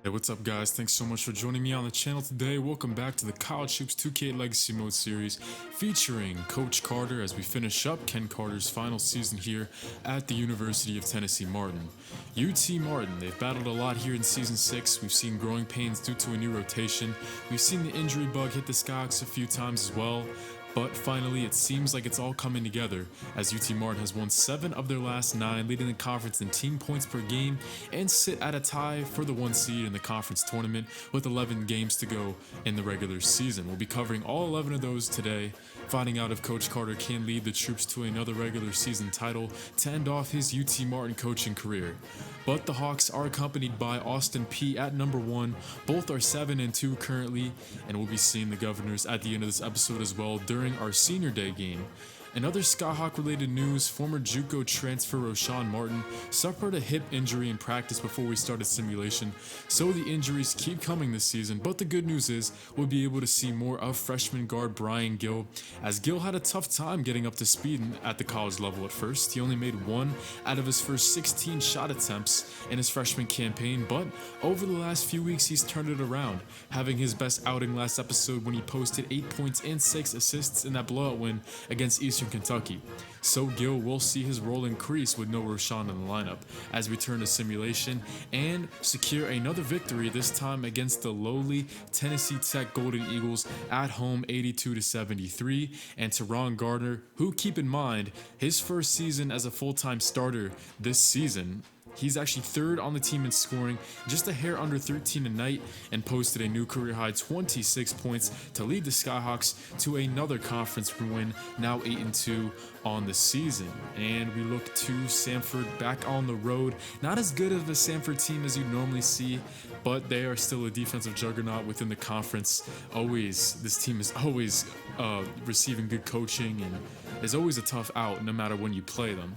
Hey, what's up guys? Thanks so much for joining me on the channel today. Welcome back to the College Hoops 2K Legacy Mode series featuring Coach Carter as we finish up Ken Carter's final season here at the University of Tennessee Martin. UT Martin, they've battled a lot here in Season 6. We've seen growing pains due to a new rotation. We've seen the injury bug hit the Skyhawks a few times as well. But finally, it seems like it's all coming together as UT Martin has won 7 of their last 9, leading the conference in team points per game and sit at a tie for the 1 seed in the conference tournament with 11 games to go in the regular season. We'll be covering all 11 of those today, finding out if Coach Carter can lead the troops to another regular season title to end off his UT Martin coaching career. But the Hawks are accompanied by Austin Peay at number 1. Both are 7-2 currently, and we'll be seeing the Governors at the end of this episode as well during our senior day game. In other Skyhawk related news, former JUCO transfer Roshan Martin suffered a hip injury in practice before we started simulation, so the injuries keep coming this season. But the good news is we'll be able to see more of freshman guard Brian Gill, as Gill had a tough time getting up to speed at the college level at first. He only made 1 out of his first 16 shot attempts in his freshman campaign, but over the last few weeks he's turned it around, having his best outing last episode when he posted 8 points and 6 assists in that blowout win against Eastern Kentucky. So Gill will see his role increase with no Roshan in the lineup as we turn to simulation and secure another victory, this time against the lowly Tennessee Tech Golden Eagles at home 82-73, and Teron Gardner, who, keep in mind, his first season as a full-time starter this season. He's actually 3rd on the team in scoring, just a hair under 13 a night, and posted a new career-high 26 points to lead the Skyhawks to another conference win, now 8-2 on the season. And we look to Samford back on the road. Not as good of a Samford team as you'd normally see, but they are still a defensive juggernaut within the conference. This team is always receiving good coaching and is always a tough out no matter when you play them.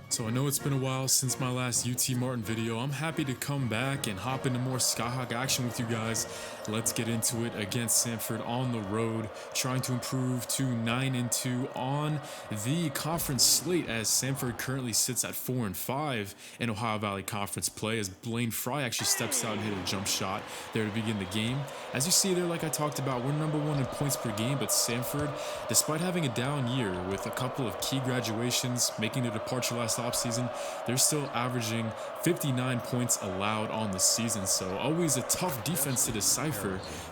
So I know it's been a while since my last UT Martin video. I'm happy to come back and hop into more Skyhawk action with you guys. Let's get into it against Samford on the road, trying to improve to 9-2 on the conference slate, as Samford currently sits at 4-5 in Ohio Valley Conference play, as Blaine Fry actually steps out and hit a jump shot there to begin the game. As you see there, like I talked about, we're number 1 in points per game, but Samford, despite having a down year with a couple of key graduations, making their departure last offseason, they're still averaging 59 points allowed on the season, so always a tough defense to decipher.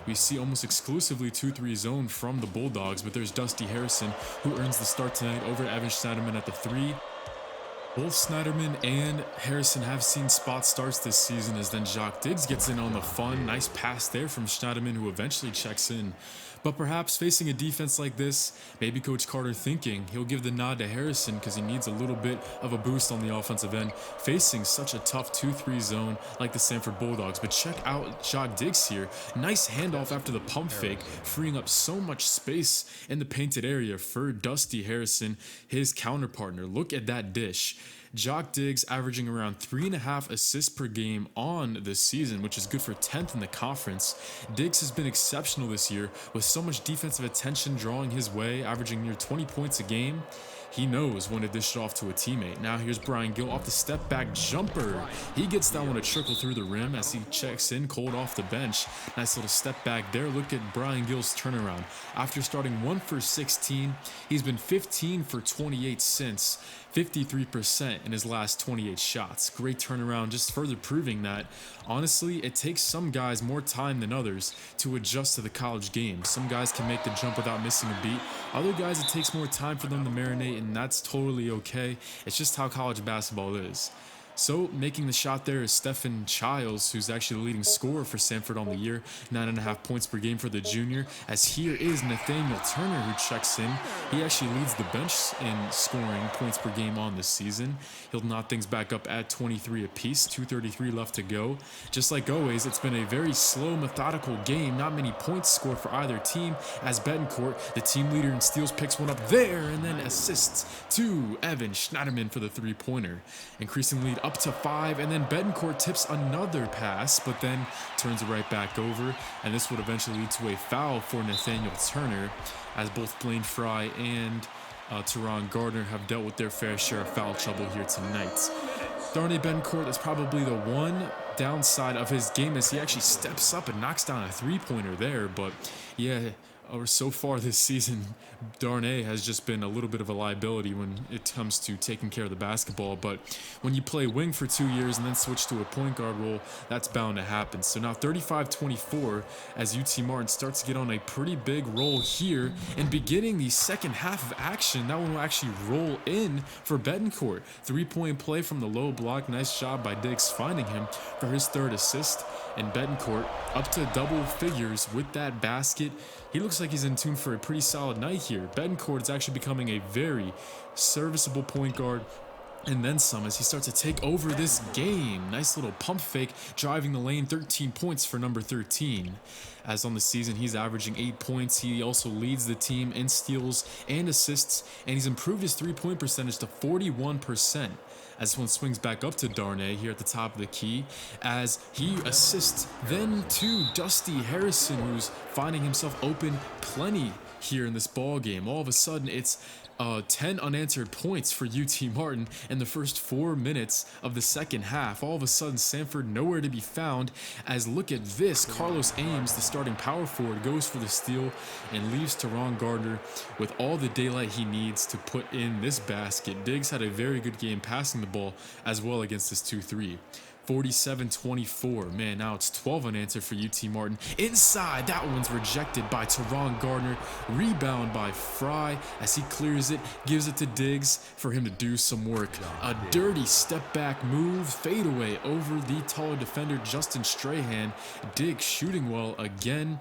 We see almost exclusively 2-3 zone from the Bulldogs, but there's Dusty Harrison, who earns the start tonight over Evan Schneiderman at the 3. Both Schneiderman and Harrison have seen spot starts this season, as then Jacques Diggs gets in on the fun. Nice pass there from Schneiderman, who eventually checks in. But perhaps facing a defense like this, maybe Coach Carter thinking he'll give the nod to Harrison because he needs a little bit of a boost on the offensive end, facing such a tough 2-3 zone like the Samford Bulldogs. But check out Jacques Diggs here. Nice handoff after the pump fake, freeing up so much space in the painted area for Dusty Harrison, his counterpartner. Look at that dish. Jacques Diggs averaging around 3.5 assists per game on this season, which is good for 10th in the conference. Diggs has been exceptional this year, with so much defensive attention drawing his way, averaging near 20 points a game. He knows when to dish it off to a teammate. Now here's Brian Gill off the step back jumper. He gets that one to trickle through the rim as he checks in cold off the bench. Nice little step back there. Look at Brian Gill's turnaround. After starting 1 for 16, he's been 15 for 28 since. 53% in his last 28 shots. Great turnaround, just further proving that, honestly, it takes some guys more time than others to adjust to the college game. Some guys can make the jump without missing a beat. Other guys, it takes more time for them to marinate, and that's totally okay. It's just how college basketball is. So making the shot there is Stephen Childs, who's actually the leading scorer for Samford on the year, 9.5 points per game for the junior, as here is Nathaniel Turner, who checks in. He actually leads the bench in scoring points per game on this season. He'll knot things back up at 23 apiece, 2:33 left to go. Just like always, it's been a very slow, methodical game. Not many points scored for either team, as Betancourt, the team leader in steals, picks one up there and then assists to Evan Schneiderman for the 3-pointer. Increasing lead up to 5, and then Betancourt tips another pass, but then turns it right back over, and this would eventually lead to a foul for Nathaniel Turner, as both Blaine Fry and Teron Gardner have dealt with their fair share of foul trouble here tonight. Darnay Betancourt, that's probably the one downside of his game, as he actually steps up and knocks down a three-pointer there. But yeah, or so far this season, Darnay has just been a little bit of a liability when it comes to taking care of the basketball. But when you play wing for 2 years and then switch to a point guard role, that's bound to happen. So now 35-24 as UT Martin starts to get on a pretty big roll here, and beginning the second half of action, that one will actually roll in for Betancourt. Three-point play from the low block. Nice job by Diggs finding him for his third assist, and Betancourt up to double figures with that basket. He looks like he's in tune for a pretty solid night here. Betancourt is actually becoming a very serviceable point guard, and then some, as he starts to take over this game. Nice little pump fake, driving the lane. 13 points for number 13. As on the season, he's averaging 8 points. He also leads the team in steals and assists, and he's improved his three-point percentage to 41%. As this one swings back up to Darnay here at the top of the key, as he assists then to Dusty Harrison, who's finding himself open plenty here in this ball game. All of a sudden, it's 10 unanswered points for UT Martin in the first 4 minutes of the second half. All of a sudden, Samford nowhere to be found, as look at this. Carlos Ames, the starting power forward, goes for the steal and leaves Teron Gardner with all the daylight he needs to put in this basket. Diggs had a very good game passing the ball as well against this 2-3. 47-24. Man, now it's 12 unanswered for UT Martin. Inside, that one's rejected by Teron Gardner. Rebound by Fry as he clears it, gives it to Diggs for him to do some work. A dirty step back move, fadeaway over the taller defender Justin Strahan. Diggs shooting well again,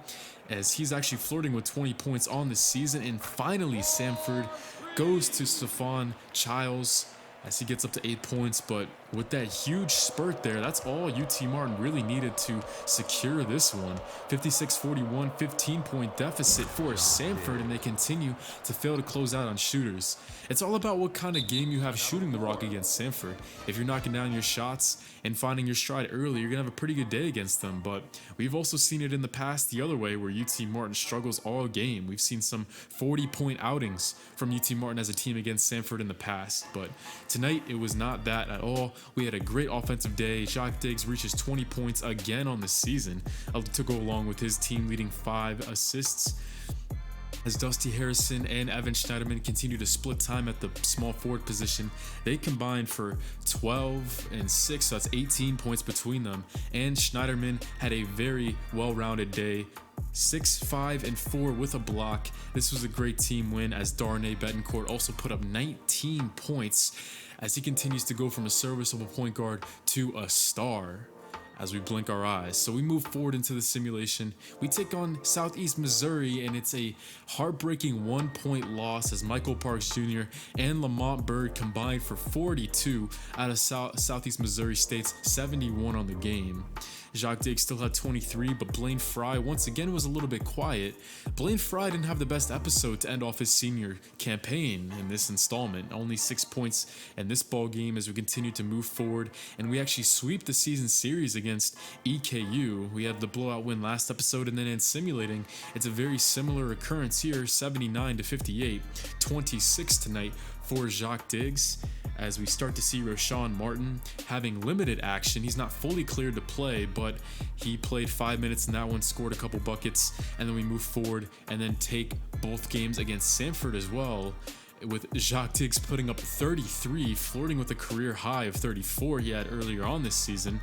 as he's actually flirting with 20 points on the season. And finally, Samford goes to Stephon Childs as he gets up to 8 points. But with that huge spurt there, that's all UT Martin really needed to secure this one. 56-41, 15-point deficit for Samford, and they continue to fail to close out on shooters. It's all about what kind of game you have shooting the rock against Samford. If you're knocking down your shots and finding your stride early, you're going to have a pretty good day against them. But we've also seen it in the past the other way, where UT Martin struggles all game. We've seen some 40-point outings from UT Martin as a team against Samford in the past. But tonight, it was not that at all. We had a great offensive day. Jacques Diggs reaches 20 points again on the season to go along with his team-leading 5 assists. As Dusty Harrison and Evan Schneiderman continue to split time at the small forward position, they combined for 12 and 6, so that's 18 points between them. And Schneiderman had a very well-rounded day. 6, 5, and 4 with a block. This was a great team win, as Darnay Betancourt also put up 19 points as he continues to go from a serviceable point guard to a star as we blink our eyes. So we move forward into the simulation. We take on Southeast Missouri, and it's a heartbreaking 1-point loss as Michael Parks Jr. and Lamont Bird combined for 42 out of Southeast Missouri State's 71 on the game. Jacques Diggs still had 23, but Blaine Fry once again was a little bit quiet. Blaine Fry didn't have the best episode to end off his senior campaign in this installment. Only 6 points in this ball game as we continue to move forward, and we actually sweep the season series against EKU. We had the blowout win last episode, and then in simulating, it's a very similar occurrence here, 79-58, 26 tonight for Jacques Diggs, as we start to see Rashawn Martin having limited action. He's not fully cleared to play, but he played 5 minutes in that one, scored a couple buckets, and then we move forward and then take both games against Samford as well, with Jacques Diggs putting up 33, flirting with a career high of 34 he had earlier on this season,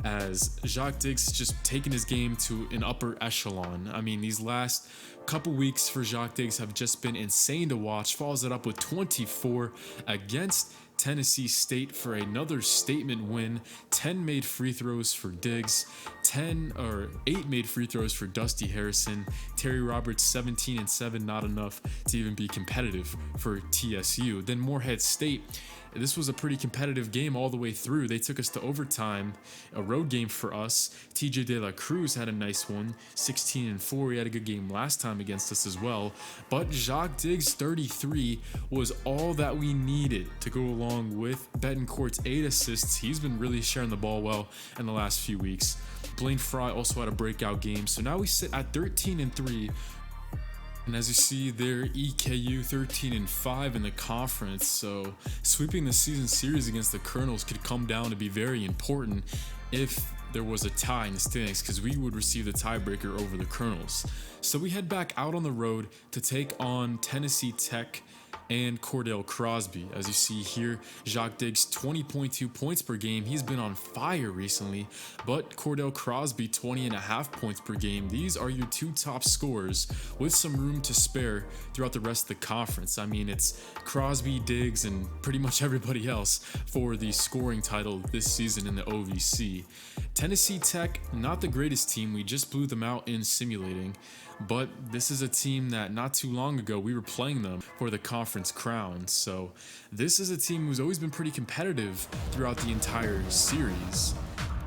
as Jacques Diggs just taking his game to an upper echelon. I mean, these last couple weeks for Jacques Diggs have just been insane to watch. Follows it up with 24 against Tennessee State for another statement win. 10 made free throws for Diggs, 8 made free throws for Dusty Harrison. Terry Roberts 17 and 7, not enough to even be competitive for TSU. Then Morehead State, this was a pretty competitive game all the way through. They took us to overtime, a road game for us. TJ De La Cruz had a nice one, 16 and 4. He had a good game last time against us as well. But Jacques Diggs' 33 was all that we needed to go along with Betancourt's 8 assists. He's been really sharing the ball well in the last few weeks. Blaine Fry also had a breakout game. So now we sit at 13 and 3 And as you see, they're EKU 13-5 in the conference, so sweeping the season series against the Colonels could come down to be very important if there was a tie in the standings, because we would receive the tiebreaker over the Colonels. So we head back out on the road to take on Tennessee Tech and Cordell Crosby. As you see here, Jacques Diggs 20.2 points per game. He's been on fire recently, but Cordell Crosby 20.5 points per game. These are your two top scorers with some room to spare throughout the rest of the conference. I mean, it's Crosby, Diggs, and pretty much everybody else for the scoring title this season in the OVC. Tennessee Tech, not the greatest team. We just blew them out in simulating, but this is a team that not too long ago we were playing them for the conference crown. So this is a team who's always been pretty competitive throughout the entire series.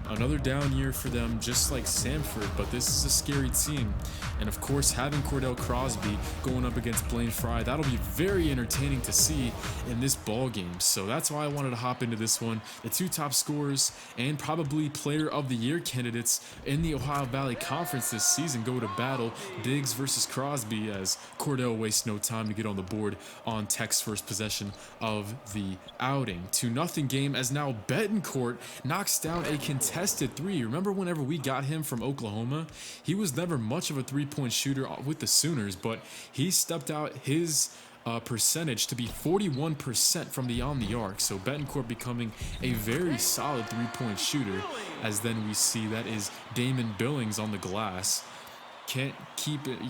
Another down year for them, just like Samford, but this is a scary team. And of course, having Cordell Crosby going up against Blaine Fry, that'll be very entertaining to see in this ball game. So that's why I wanted to hop into this one. The two top scorers and probably player of the year candidates in the Ohio Valley Conference this season go to battle, Diggs versus Crosby, as Cordell wastes no time to get on the board on Tech's first possession of the outing. 2-0 game, as now Betancourt knocks down a contested three. Remember whenever we got him from Oklahoma, he was never much of a three-point shooter with the Sooners, but he stepped out his percentage to be 41% from beyond the arc. So Betancourt becoming a very solid three-point shooter, as then we see that is Damon Billings on the glass. You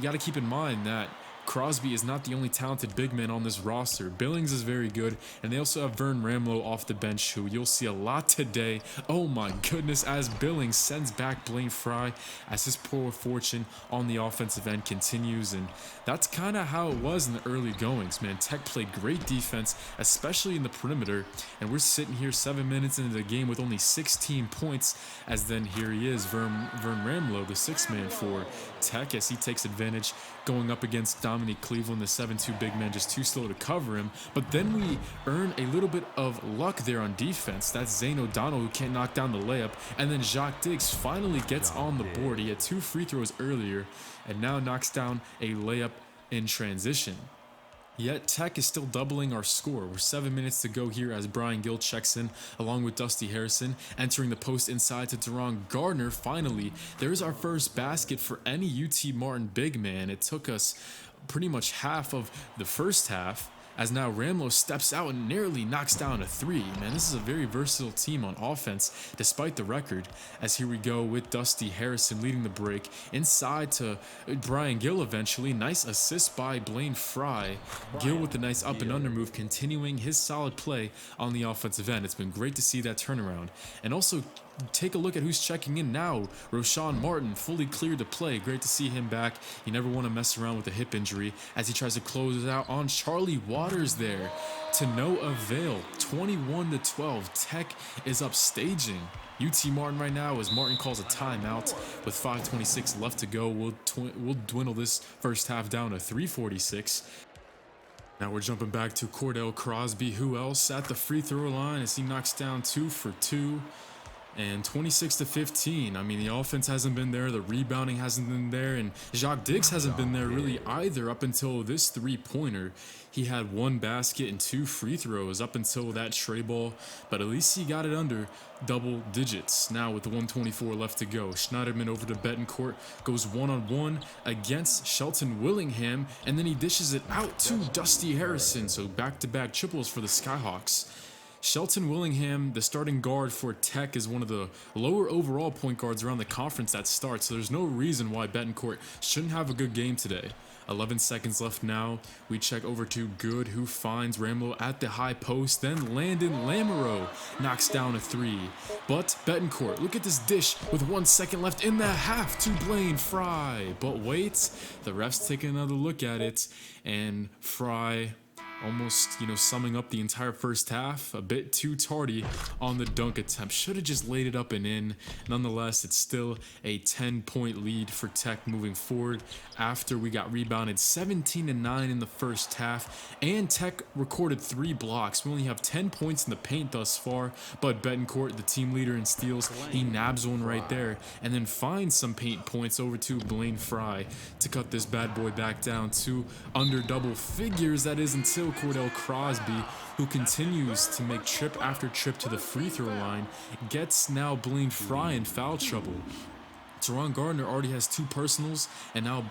got to keep in mind that Crosby is not the only talented big man on this roster. Billings is very good, and they also have Vern Ramlow off the bench, who you'll see a lot today. Oh my goodness, as Billings sends back Blaine Fry, as his poor fortune on the offensive end continues. And that's kind of how it was in the early goings, man. Tech played great defense, especially in the perimeter, and we're sitting here 7 minutes into the game with only 16 points, as then here he is, Vern Ramlow, the sixth man for Tech, as he takes advantage, going up against Dominique Cleveland, the 7'2" big man, just too slow to cover him. But then we earn a little bit of luck there on defense. That's Zane O'Donnell, who can't knock down the layup, and then Jacques Diggs finally gets on the board. He had 2 free throws earlier and now knocks down a layup in transition. Yet Tech is still doubling our score. We're 7 minutes to go here as Brian Gill checks in along with Dusty Harrison, entering the post inside to Deron Gardner. Finally, there's our first basket for any UT Martin big man. It took us pretty much half of the first half, as now Ramlow steps out and nearly knocks down a three. Man, this is a very versatile team on offense, despite the record. As here we go with Dusty Harrison leading the break inside to Brian Gill eventually. Nice assist by Blaine Fry. Gill with the nice up and under move, continuing his solid play on the offensive end. It's been great to see that turnaround. And also, take a look at who's checking in now. Roshan Martin, fully cleared to play. Great to see him back. You never want to mess around with a hip injury, as he tries to close it out on Charlie Waters there. To no avail. 21-12. Tech is up staging UT Martin right now, as Martin calls a timeout with 5:26 left to go. We'll dwindle this first half down to 3:46. Now we're jumping back to Cordell Crosby. Who else at the free throw line, as he knocks down 2 for 2. And 26-15. I mean, the offense hasn't been there, the rebounding hasn't been there, and Jacques Diggs hasn't been there really either up until this three-pointer. He had 1 basket and 2 free throws up until that tray ball, but at least he got it under double digits. Now with the 1:24 left to go, Schneiderman over to Betancourt, goes one-on-one against Shelton Willingham, and then he dishes it out to Dusty Harrison. So back-to-back triples for the Skyhawks. Shelton Willingham, the starting guard for Tech, is one of the lower overall point guards around the conference at start, so there's no reason why Betancourt shouldn't have a good game today. 11 seconds left now. We check over to Good, who finds Ramlow at the high post. Then Landon Lamoureux knocks down a three. But Betancourt, look at this dish with 1 second left in the half to Blaine Fry. But wait, the refs take another look at it, and Fry Almost, summing up the entire first half, a bit too tardy on the dunk attempt. Should have just laid it up and in. Nonetheless, it's still a 10-point lead for Tech moving forward after we got rebounded 17-9 in the first half, and Tech recorded 3 blocks. We only have 10 points in the paint thus far, but Betancourt, the team leader in steals, he nabs one right there and then finds some paint points over to Blaine Fry to cut this bad boy back down to under double figures. That is until Cordell Crosby, who continues to make trip after trip to the free throw line, gets now Blaine Fry in foul trouble. Teron Gardner already has 2 personals, and now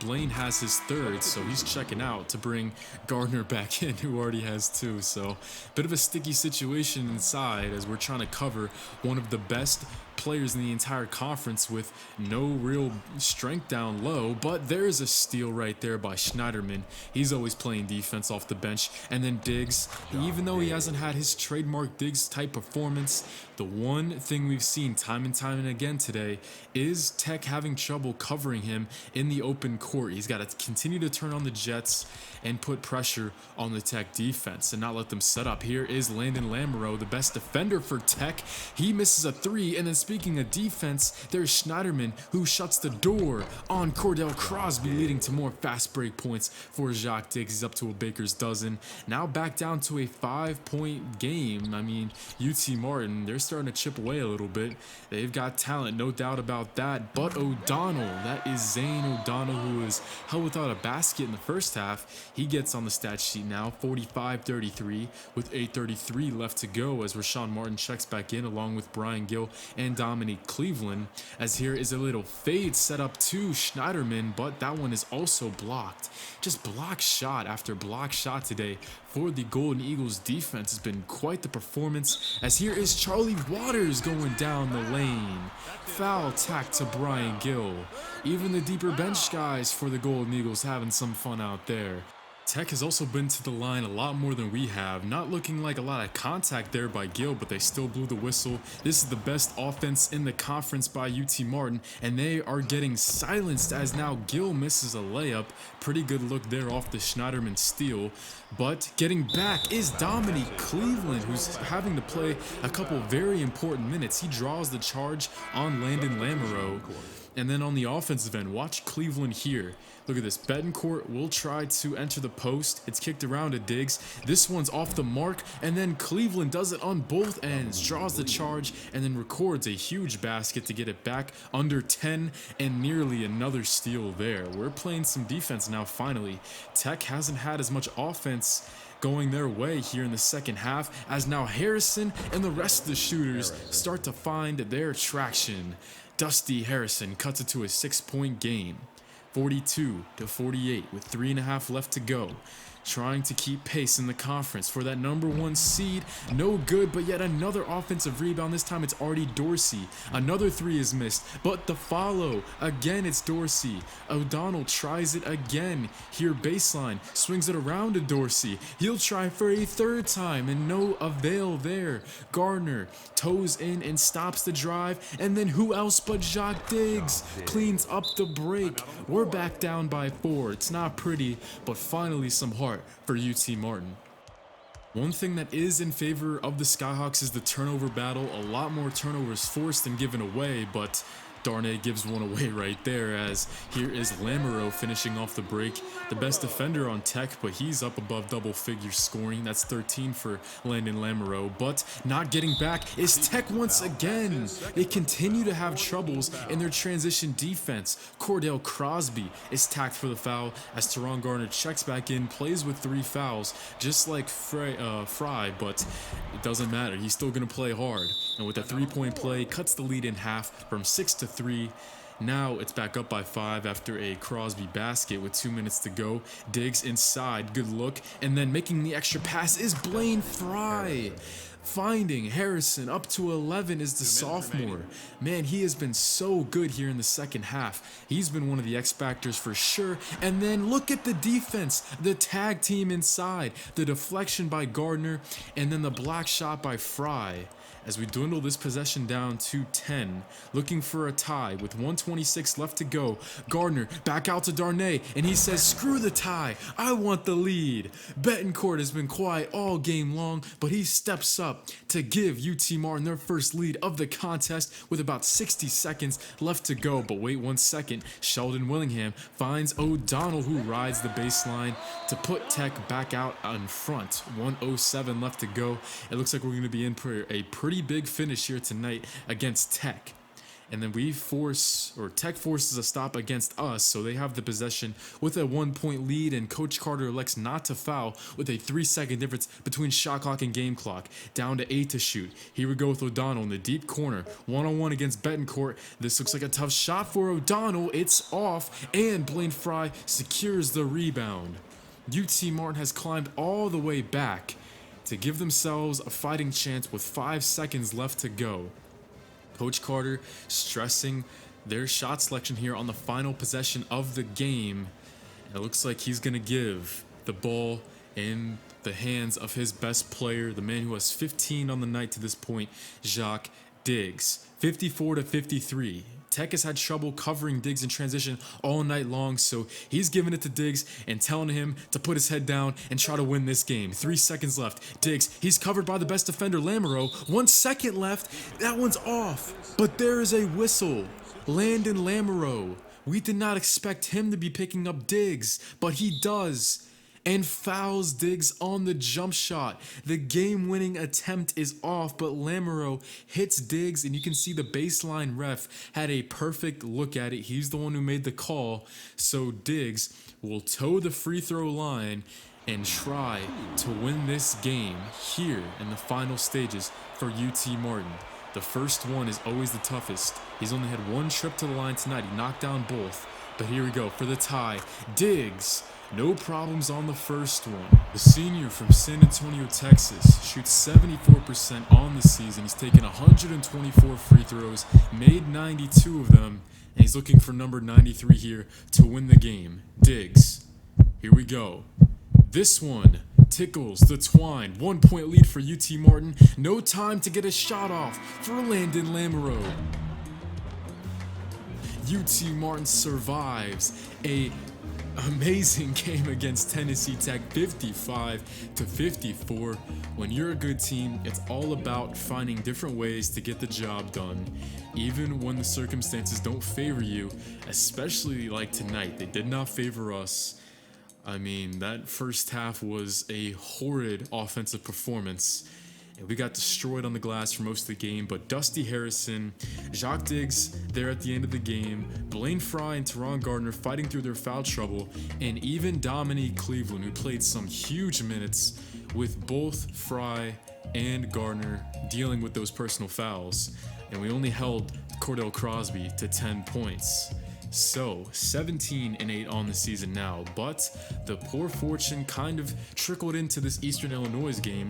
Blaine has his 3rd, so he's checking out to bring Gardner back in, who already has 2. So, bit of a sticky situation inside as we're trying to cover one of the best players in the entire conference with no real strength down low, but there's a steal right there by Schneiderman. He's always playing defense off the bench. And then Diggs, even though he hasn't had his trademark Diggs type performance, the one thing we've seen time and time and again today is Tech having trouble covering him in the open court. He's got to continue to turn on the Jets and put pressure on the Tech defense and not let them set up. Here is Landon Lamoureux, the best defender for Tech. He misses a 3, and then speaking of defense, there's Schneiderman, who shuts the door on Cordell Crosby, leading to more fast break points for Jacques Diggs. He's up to a baker's dozen. Now back down to a 5-point game. I mean, UT Martin, they're starting to chip away a little bit. They've got talent, no doubt about that. But O'Donnell, that is Zane O'Donnell, who was held without a basket in the first half. He gets on the stat sheet now, 45-33, with 8:33 left to go as Rashawn Martin checks back in along with Brian Gill and Dominique Cleveland. As here is a little fade set up to Schneiderman, but that one is also blocked. Just block shot after block shot today for the Golden Eagles defense. Has been quite the performance, as here is Charlie Waters going down the lane. Foul tack to Brian Gill. Even the deeper bench guys for the Golden Eagles having some fun out there. Tech has also been to the line a lot more than we have. Not looking like a lot of contact there by Gill, but they still blew the whistle. This is the best offense in the conference by UT Martin, and they are getting silenced as now Gill misses a layup. Pretty good look there off the Schneiderman steal. But getting back is Dominique Cleveland, who's having to play a couple very important minutes. He draws the charge on Landon Lamoureux. And then on the offensive end, watch Cleveland here. Look at this. Betancourt will try to enter the post. It's kicked around to Diggs. This one's off the mark, and then Cleveland does it on both ends, draws the charge, and then records a huge basket to get it back under 10, and nearly another steal there. We're playing some defense now finally. Tech hasn't had as much offense going their way here in the second half, as now Harrison and the rest of the shooters start to find their traction. Dusty Harrison cuts it to a 6-point game, 42-48 with 3.5 left to go. Trying to keep pace in the conference for that #1 seed. No good, but yet another offensive rebound. This time it's Artie Dorsey. Another 3 is missed, but the follow. Again, it's Dorsey. O'Donnell tries it again. Here, baseline. Swings it around to Dorsey. He'll try for a 3rd time, and no avail there. Gardner toes in and stops the drive. And then who else but Jacques Diggs cleans up the break. We're back down by 4. It's not pretty, but finally some heart for UT Martin. One thing that is in favor of the Skyhawks is the turnover battle. A lot more turnovers forced than given away, but Darnay gives one away right there, as here is Lamoureux finishing off the break. The best defender on Tech, but he's up above double figure scoring. That's 13 for Landon Lamoureux, but not getting back is Tech once again. They continue to have troubles in their transition defense. Cordell Crosby is tacked for the foul as Teron Gardner checks back in, plays with 3 fouls, just like Fry, but it doesn't matter. He's still going to play hard. And with a 3-point play, cuts the lead in half from 6-3. Now it's back up by 5 after a Crosby basket with 2 minutes to go. Diggs inside, good look, and then making the extra pass is Blaine Fry. finding Harrison up to 11 is the sophomore. Man, he has been so good here in the second half. He's been one of the X factors for sure. And then look at the defense, the tag team inside, the deflection by Gardner, and then the block shot by Fry. As we dwindle this possession down to 10, looking for a tie with 1:26 left to go. Gardner back out to Darnay, and he says, screw the tie, I want the lead. Betancourt has been quiet all game long, but he steps up to give UT Martin their first lead of the contest with about 60 seconds left to go. But wait 1 second, Sheldon Willingham finds O'Donnell, who rides the baseline to put Tech back out in front. 1:07 left to go. It looks like we're going to be in for a pretty big finish here tonight against Tech. And then Tech forces a stop against us, so they have the possession with a 1-point lead, and Coach Carter elects not to foul with a 3-second difference between shot clock and game clock. Down to 8 to shoot. Here we go with O'Donnell in the deep corner. 1-on-1 against Betancourt. This looks like a tough shot for O'Donnell. It's off, and Blaine Fry secures the rebound. UT Martin has climbed all the way back to give themselves a fighting chance with 5 seconds left to go. Coach Carter stressing their shot selection here on the final possession of the game. And it looks like he's going to give the ball in the hands of his best player, the man who has 15 on the night to this point, Jacques Diggs. 54-53. Tech has had trouble covering Diggs in transition all night long, so he's giving it to Diggs and telling him to put his head down and try to win this game. 3 seconds left. Diggs, he's covered by the best defender, Lamoureux. 1 second left. That one's off, but there is a whistle. Landon Lamoureux. We did not expect him to be picking up Diggs, but he does. And fouls Diggs on the jump shot. The game-winning attempt is off, but Lamoureux hits Diggs, and you can see the baseline ref had a perfect look at it. He's the one who made the call, so Diggs will toe the free throw line and try to win this game here in the final stages for UT Martin. The first one is always the toughest. He's only had 1 trip to the line tonight. He knocked down both, but here we go for the tie. Diggs. No problems on the first one. The senior from San Antonio, Texas, shoots 74% on the season. He's taken 124 free throws, made 92 of them, and he's looking for number 93 here to win the game. Diggs. Here we go. This one tickles the twine. 1-point lead for UT Martin. No time to get a shot off for Landon Lamoureux. UT Martin survives a amazing game against Tennessee Tech, 55-54. When you're a good team, it's all about finding different ways to get the job done, even when the circumstances don't favor you, especially like tonight. They did not favor us. I mean, that first half was a horrid offensive performance. We got destroyed on the glass for most of the game, but Dusty Harrison, Jacques Diggs there at the end of the game, Blaine Fry and Teron Gardner fighting through their foul trouble, and even Dominique Cleveland, who played some huge minutes with both Fry and Gardner dealing with those personal fouls. And we only held Cordell Crosby to 10 points. So 17-8 on the season now, but the poor fortune kind of trickled into this Eastern Illinois game,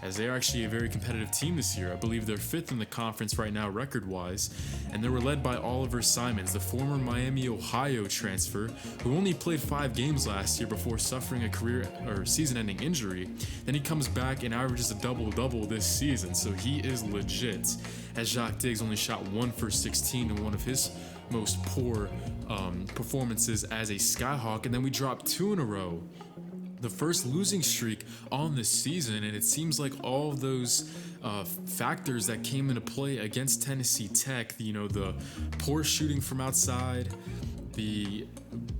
as they're actually a very competitive team this year. I believe they're 5th in the conference right now record-wise, and they were led by Oliver Simons, the former Miami, Ohio transfer, who only played 5 games last year before suffering a career or season-ending injury. Then he comes back and averages a double-double this season, so he is legit, as Jacques Diggs only shot 1 for 16 in one of his most poor performances as a Skyhawk, and then we dropped 2 in a row. The first losing streak on this season, and it seems like all of those factors that came into play against Tennessee Tech, the poor shooting from outside, the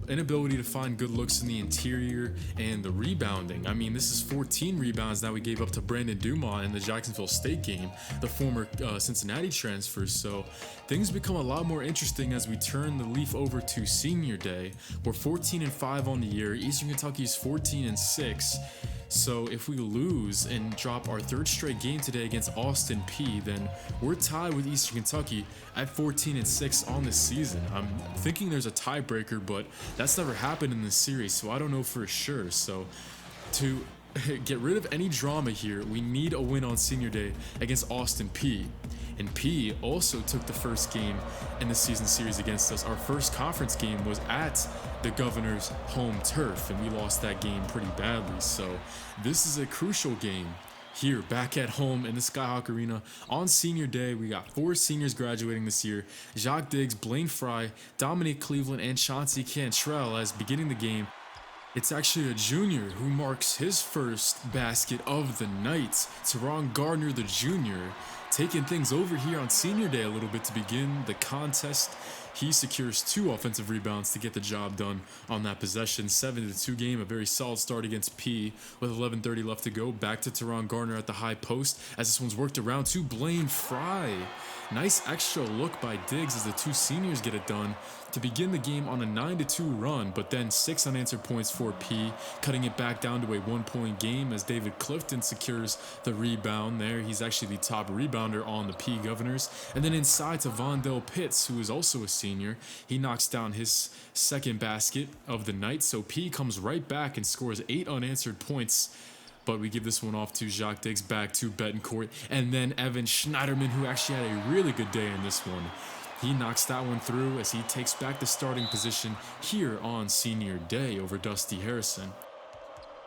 inability to find good looks in the interior, and the rebounding. I mean, this is 14 rebounds that we gave up to Brandon Dumas in the Jacksonville State game, the former Cincinnati transfer. So things become a lot more interesting as we turn the leaf over to senior day. We're 14-5 on the year. Eastern Kentucky's 14-6. So if we lose and drop our 3rd straight game today against Austin Peay, then we're tied with Eastern Kentucky at 14-6 on this season. I'm thinking there's a tiebreaker, but that's never happened in this series, so I don't know for sure. So to get rid of any drama here. We need a win on senior day against Austin Peay. And Peay also took the first game in the season series against us. Our first conference game was at the Governor's home turf, and we lost that game pretty badly. So this is a crucial game here back at home in the Skyhawk Arena on senior day. We got 4 seniors graduating this year: Jacques Diggs, Blaine Fry, Dominique Cleveland, and Chauncey Cantrell. As beginning the game, it's actually a junior who marks his first basket of the night. Teron Gardner, the junior, taking things over here on senior day a little bit to begin the contest. He secures 2 offensive rebounds to get the job done on that possession. 7-2 game, a very solid start against Peay with 11:30 left to go. Back to Teron Gardner at the high post as this one's worked around to Blaine Fry. Nice extra look by Diggs as the 2 seniors get it done to begin the game on a 9-2 run, but then 6 unanswered points for Peay, cutting it back down to a 1-point game as David Clifton secures the rebound there. He's actually the top rebounder on the Peay Governors. And then inside to Vondell Pitts, who is also a senior. He knocks down his second basket of the night, so Peay comes right back and scores 8 unanswered points. But we give this one off to Jacques Diggs, back to Betancourt, and then Evan Schneiderman, who actually had a really good day in this one. He knocks that one through as he takes back the starting position here on senior day over Dusty Harrison.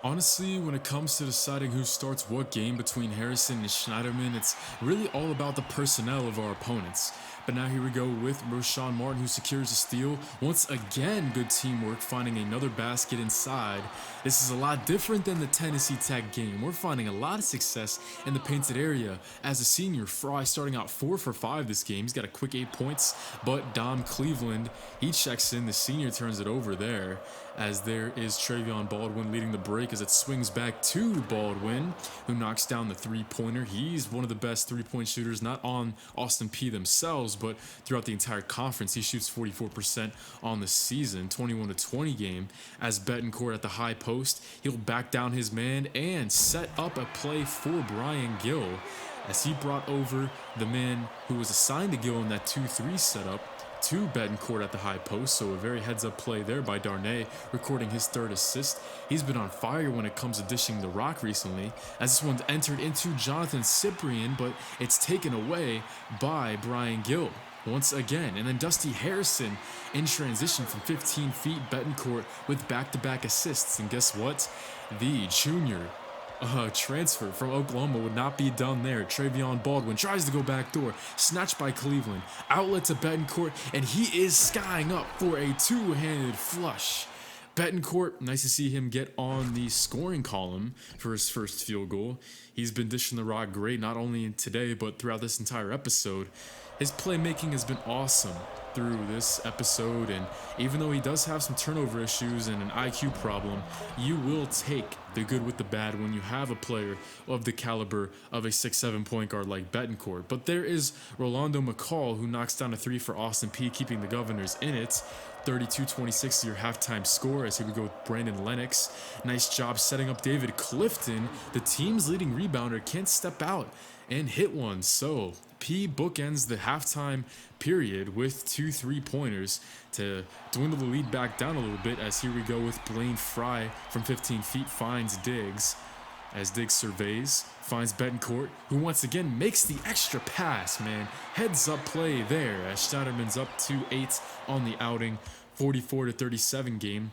Honestly, when it comes to deciding who starts what game between Harrison and Schneiderman, it's really all about the personnel of our opponents. But now here we go with Roshan Martin, who secures a steal. Once again, good teamwork, finding another basket inside. This is a lot different than the Tennessee Tech game. We're finding a lot of success in the painted area. As a senior, Fry starting out 4 for 5 this game. He's got a quick 8 points, but Dom Cleveland, he checks in. The senior turns it over there, as there is Travion Baldwin leading the break as it swings back to Baldwin, who knocks down the 3-pointer. He's one of the best 3-point shooters, not on Austin Peay themselves, but throughout the entire conference. He shoots 44% on the season. 21-20 game as Betancourt at the high post. He'll back down his man and set up a play for Brian Gill as he brought over the man who was assigned to Gill in that 2-3 setup to Betancourt at the high post. So a very heads-up play there by Darnay, recording his 3rd assist. He's been on fire when it comes to dishing the rock recently, as this one's entered into Jonathan Cyprian, but it's taken away by Brian Gill once again. And then Dusty Harrison in transition from 15 feet, Betancourt with back-to-back assists. And guess what? The junior transfer from Oklahoma would not be done there. Travion Baldwin tries to go backdoor, snatched by Cleveland, outlet to Betancourt, and he is skying up for a 2-handed flush. Betancourt, nice to see him get on the scoring column for his first field goal. He's been dishing the rock great, not only today, but throughout this entire episode. His playmaking has been awesome through this episode, and even though he does have some turnover issues and an IQ problem, you will take the good with the bad when you have a player of the caliber of a 6'7" point guard like Betancourt. But there is Rolando McCall, who knocks down a 3 for Austin Peay, keeping the Governors in it. 32-26 your halftime score, as here we go with Brandon Lennox. Nice job setting up David Clifton. The team's leading rebounder can't step out and hit one, so Peay bookends the halftime period with 2 3-pointers to dwindle the lead back down a little bit, as here we go with Blaine Fry from 15 feet finds Diggs, as Diggs surveys, finds Betancourt, who once again makes the extra pass, man. Heads up play there as Schneiderman's up to 8 on the outing. 44-37 game.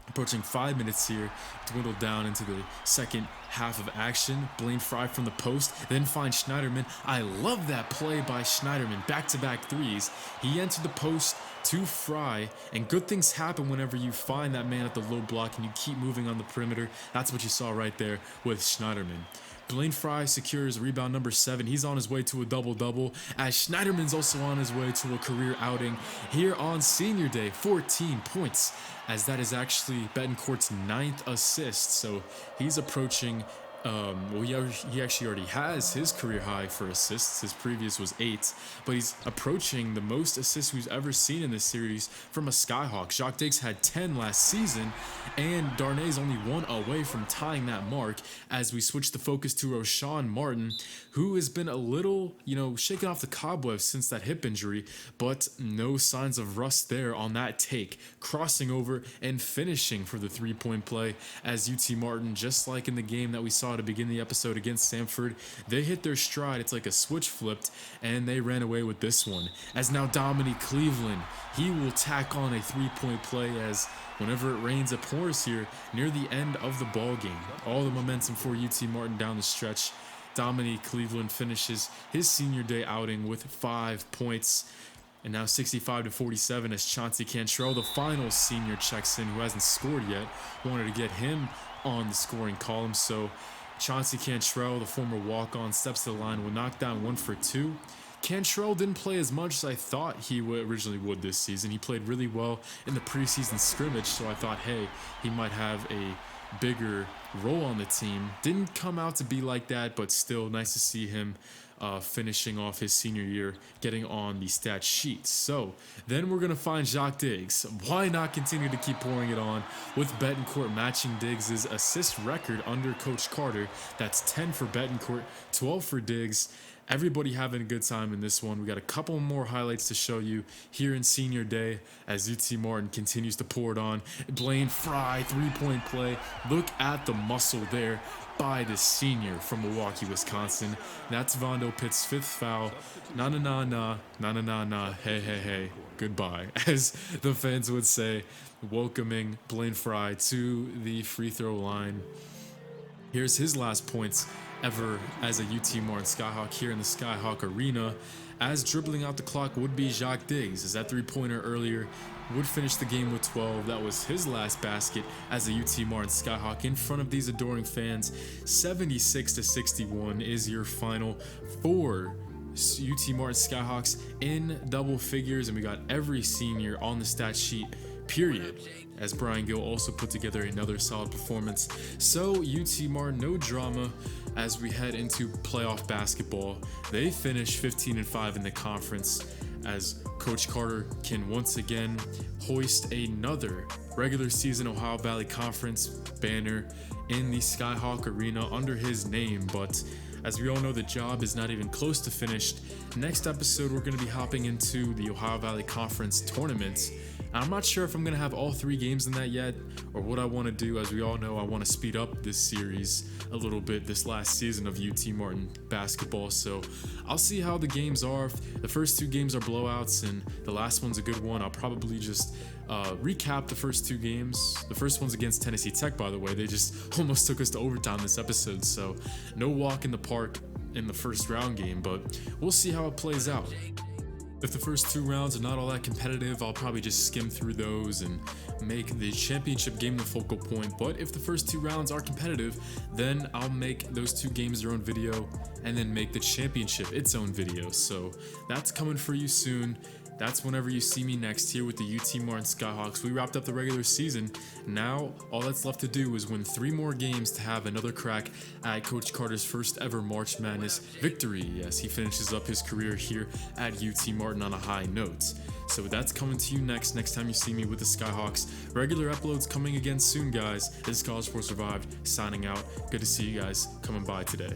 Approaching 5 minutes here, dwindled down into the second half of action. Blaine Fry from the post, then finds Schneiderman. I love that play by Schneiderman, back-to-back threes. He entered the post to Fry, and good things happen whenever you find that man at the low block and you keep moving on the perimeter. That's what you saw right there with Schneiderman. Blaine Fry secures rebound number 7. He's on his way to a double-double, as Schneiderman's also on his way to a career outing here on senior day. 14 points, as that is actually Betancourt's 9th assist. So he's approaching Well, he actually already has his career high for assists. His previous was 8, but he's approaching the most assists we've ever seen in this series from a Skyhawk. Jacques Diggs had 10 last season, and Darnay's only 1 away from tying that mark as we switch the focus to Roshan Martin, who has been a little, shaken off the cobwebs since that hip injury, but no signs of rust there on that take, crossing over and finishing for the three-point play as UT Martin, just like in the game that we saw to begin the episode against Samford, they hit their stride. It's like a switch flipped, and they ran away with this one. As now Dominique Cleveland, he will tack on a three-point play as whenever it rains, it pours here near the end of the ball game. All the momentum for UT Martin down the stretch. Dominique Cleveland finishes his senior day outing with 5 points. And now 65-47 as Chauncey Cantrell, the final senior, checks in, who hasn't scored yet. Wanted to get him on the scoring column, so Chauncey Cantrell, the former walk-on, steps to the line, will knock down 1 for 2. Cantrell didn't play as much as I thought he originally would this season. He played really well in the preseason scrimmage, so I thought, hey, he might have a bigger role on the team. Didn't come out to be like that, but still nice to see him finishing off his senior year, getting on the stat sheet. So then we're going to find Jacques Diggs. Why not continue to keep pouring it on with Betancourt matching Diggs' assist record under Coach Carter? That's 10 for Betancourt, 12 for Diggs. Everybody having a good time in this one. We got a couple more highlights to show you here in senior day as UT Martin continues to pour it on. Blaine Fry, three-point play. Look at the muscle there by the senior from Milwaukee, Wisconsin. That's Vondo Pitt's 5th foul. Na, hey, goodbye, as the fans would say, welcoming Blaine Fry to the free throw line. Here's his last points ever as a UT Martin Skyhawk here in the Skyhawk Arena, as dribbling out the clock would be Jacques Diggs, as that three-pointer earlier would finish the game with 12. That was his last basket as a UT Martin Skyhawk in front of these adoring fans. 76-61 is your final for UT Martin Skyhawks in double figures, and we got every senior on the stat sheet, period, as Brian Gill also put together another solid performance. So UT Martin, no drama as we head into playoff basketball. They finish 15-5 in the conference as Coach Carter can once again hoist another regular season Ohio Valley Conference banner in the Skyhawk Arena under his name. But as we all know, the job is not even close to finished. Next episode, we're going to be hopping into the Ohio Valley Conference Tournament. I'm not sure if I'm going to have all 3 games in that yet, or what I want to do. As we all know, I want to speed up this series a little bit this last season of UT Martin basketball, so I'll see how the games are. If the first 2 games are blowouts and the last one's a good one, I'll probably just recap the first 2 games. The first one's against Tennessee Tech, by the way. They just almost took us to overtime this episode, so no walk in the park in the first round game, but we'll see how it plays out. If the first 2 rounds are not all that competitive, I'll probably just skim through those and make the championship game the focal point. But if the first 2 rounds are competitive, then I'll make those 2 games their own video and then make the championship its own video. So that's coming for you soon. That's whenever you see me next here with the UT Martin Skyhawks. We wrapped up the regular season. Now, all that's left to do is win 3 more games to have another crack at Coach Carter's first ever March Madness victory as he finishes up his career here at UT Martin on a high note. So that's coming to you next time you see me with the Skyhawks. Regular uploads coming again soon, guys. This is College Sports Survived, signing out. Good to see you guys coming by today.